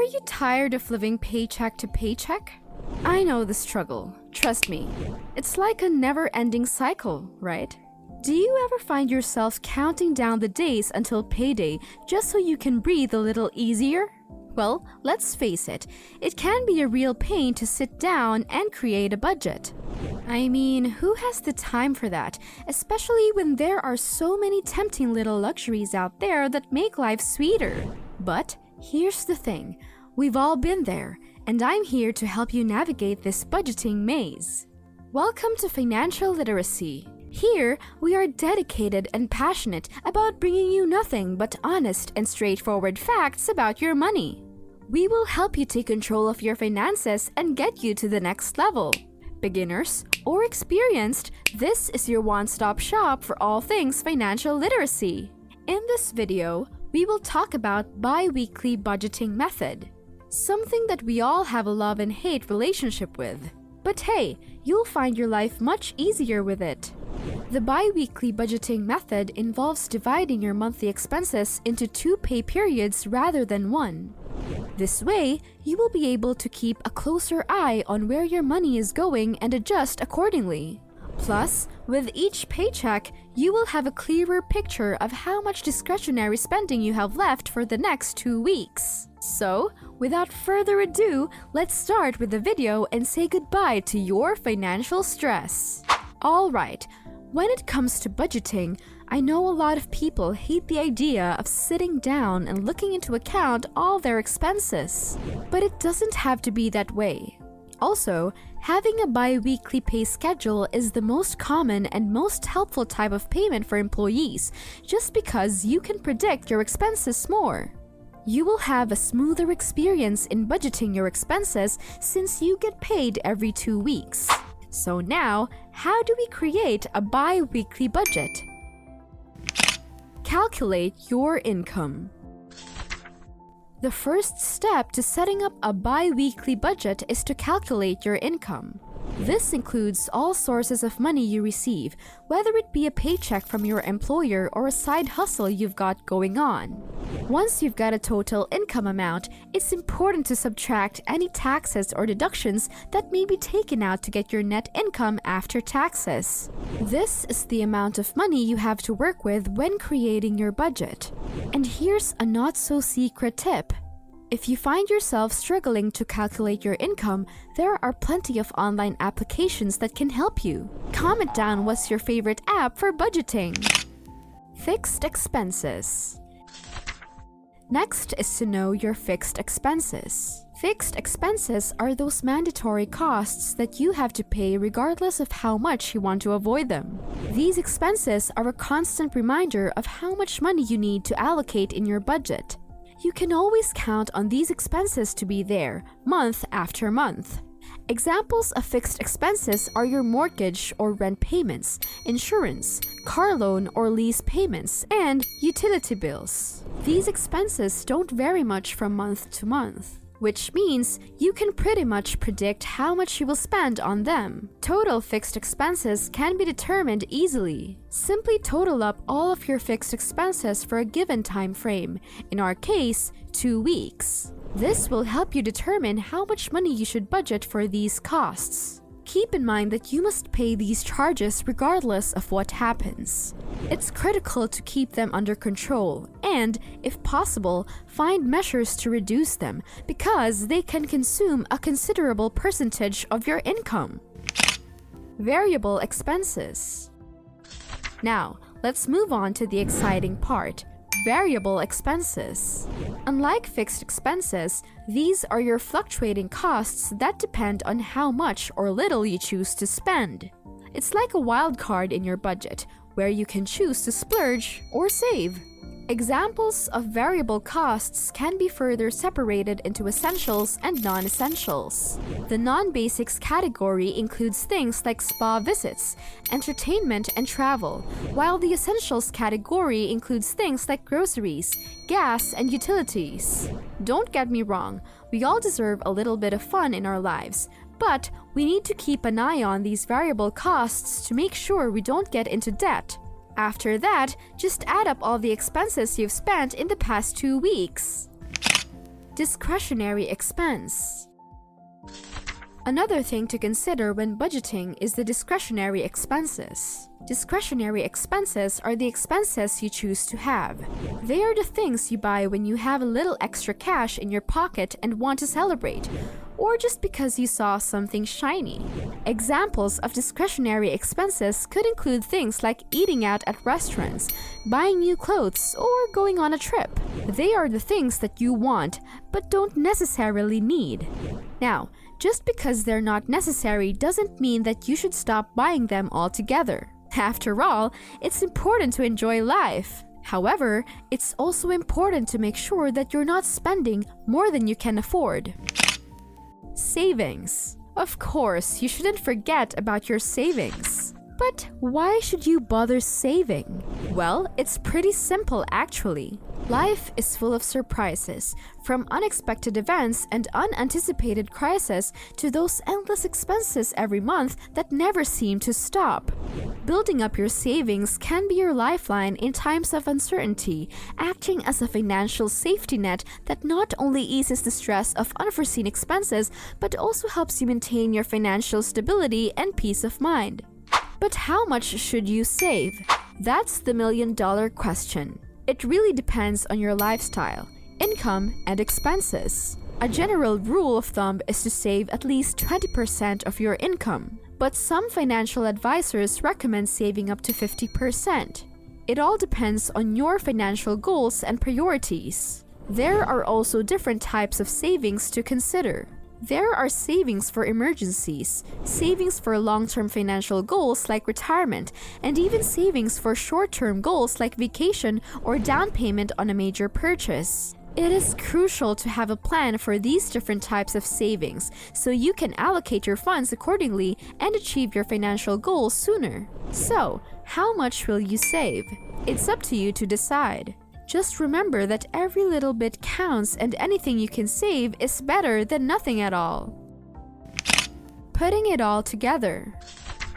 Are you tired of living paycheck to paycheck? I know the struggle, trust me. It's like a never-ending cycle, right? Do you ever find yourself counting down the days until payday just so you can breathe a little easier? Well, let's face it, it can be a real pain to sit down and create a budget. I mean, who has the time for that, especially when there are so many tempting little luxuries out there that make life sweeter? But here's the thing, we've all been there, and I'm here to help you navigate this budgeting maze. Welcome to Financial Literacy. Here, we are dedicated and passionate about bringing you nothing but honest and straightforward facts about your money. We will help you take control of your finances and get you to the next level. Beginners or experienced, this is your one-stop shop for all things financial literacy. In this video, we will talk about bi-weekly budgeting method, something that we all have a love and hate relationship with. But hey, you'll find your life much easier with it. The bi-weekly budgeting method involves dividing your monthly expenses into 2 pay periods rather than 1. This way, you will be able to keep a closer eye on where your money is going and adjust accordingly. Plus, with each paycheck, you will have a clearer picture of how much discretionary spending you have left for the next 2 weeks. So, without further ado, let's start with the video and say goodbye to your financial stress. Alright, when it comes to budgeting, I know a lot of people hate the idea of sitting down and looking into account all their expenses. But it doesn't have to be that way. Also, having a bi-weekly pay schedule is the most common and most helpful type of payment for employees, just because you can predict your expenses more. You will have a smoother experience in budgeting your expenses since you get paid every 2 weeks. So now, how do we create a bi-weekly budget? Calculate your income. The first step to setting up a bi-weekly budget is to calculate your income. This includes all sources of money you receive, whether it be a paycheck from your employer or a side hustle you've got going on. Once you've got a total income amount, it's important to subtract any taxes or deductions that may be taken out to get your net income after taxes. This is the amount of money you have to work with when creating your budget. And here's a not-so-secret tip. If you find yourself struggling to calculate your income, there are plenty of online applications that can help you. Comment down what's your favorite app for budgeting. Fixed expenses. Next is to know your fixed expenses. Fixed expenses are those mandatory costs that you have to pay regardless of how much you want to avoid them. These expenses are a constant reminder of how much money you need to allocate in your budget. You can always count on these expenses to be there, month after month. Examples of fixed expenses are your mortgage or rent payments, insurance, car loan or lease payments, and utility bills. These expenses don't vary much from month to month, which means you can pretty much predict how much you will spend on them. Total fixed expenses can be determined easily. Simply total up all of your fixed expenses for a given time frame, in our case, 2 weeks. This will help you determine how much money you should budget for these costs. Keep in mind that you must pay these charges regardless of what happens. It's critical to keep them under control and, if possible, find measures to reduce them because they can consume a considerable percentage of your income. Variable expenses. Now, let's move on to the exciting part. Variable expenses. Unlike fixed expenses, these are your fluctuating costs that depend on how much or little you choose to spend. It's like a wild card in your budget, where you can choose to splurge or save. Examples of variable costs can be further separated into essentials and non-essentials. The non-basics category includes things like spa visits, entertainment, and travel, while the essentials category includes things like groceries, gas, and utilities. Don't get me wrong, we all deserve a little bit of fun in our lives, but we need to keep an eye on these variable costs to make sure we don't get into debt. After that, just add up all the expenses you've spent in the past 2 weeks. Discretionary expense. Another thing to consider when budgeting is the discretionary expenses. Discretionary expenses are the expenses you choose to have. They are the things you buy when you have a little extra cash in your pocket and want to celebrate, or just because you saw something shiny. Examples of discretionary expenses could include things like eating out at restaurants, buying new clothes, or going on a trip. They are the things that you want, but don't necessarily need. Now, just because they're not necessary doesn't mean that you should stop buying them altogether. After all, it's important to enjoy life. However, it's also important to make sure that you're not spending more than you can afford. Savings. Of course, you shouldn't forget about your savings. But why should you bother saving? Well, it's pretty simple actually. Life is full of surprises, from unexpected events and unanticipated crises to those endless expenses every month that never seem to stop. Building up your savings can be your lifeline in times of uncertainty, acting as a financial safety net that not only eases the stress of unforeseen expenses, but also helps you maintain your financial stability and peace of mind. But how much should you save? That's the million-dollar question. It really depends on your lifestyle, income, and expenses. A general rule of thumb is to save at least 20% of your income, but some financial advisors recommend saving up to 50%. It all depends on your financial goals and priorities. There are also different types of savings to consider. There are savings for emergencies, savings for long-term financial goals like retirement, and even savings for short-term goals like vacation or down payment on a major purchase. It is crucial to have a plan for these different types of savings so you can allocate your funds accordingly and achieve your financial goals sooner. So, how much will you save? It's up to you to decide. Just remember that every little bit counts and anything you can save is better than nothing at all. Putting it all together.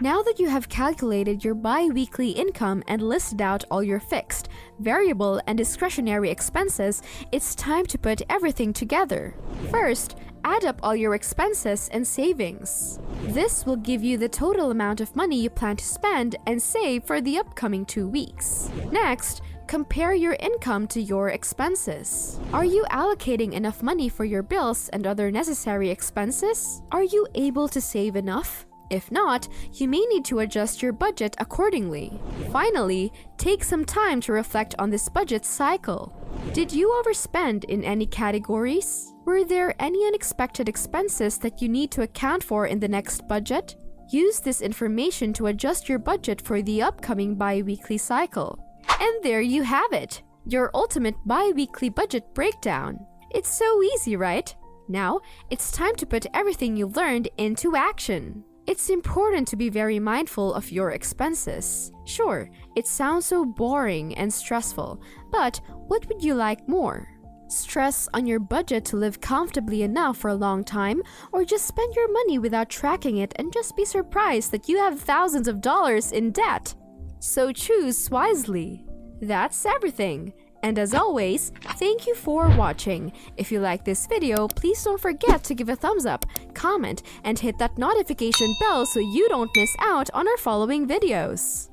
Now that you have calculated your bi-weekly income and listed out all your fixed, variable, and discretionary expenses, it's time to put everything together. First, add up all your expenses and savings. This will give you the total amount of money you plan to spend and save for the upcoming 2 weeks. Next, compare your income to your expenses. Are you allocating enough money for your bills and other necessary expenses? Are you able to save enough? If not, you may need to adjust your budget accordingly. Finally, take some time to reflect on this budget cycle. Did you overspend in any categories? Were there any unexpected expenses that you need to account for in the next budget? Use this information to adjust your budget for the upcoming bi-weekly cycle. And there you have it, your ultimate bi-weekly budget breakdown. It's so easy, right? Now, it's time to put everything you learned into action. It's important to be very mindful of your expenses. Sure, it sounds so boring and stressful, but what would you like more? Stress on your budget to live comfortably enough for a long time, or just spend your money without tracking it and just be surprised that you have thousands of dollars in debt? So choose wisely. That's everything. And as always, thank you for watching. If you like this video, please don't forget to give a thumbs up, comment, and hit that notification bell so you don't miss out on our following videos.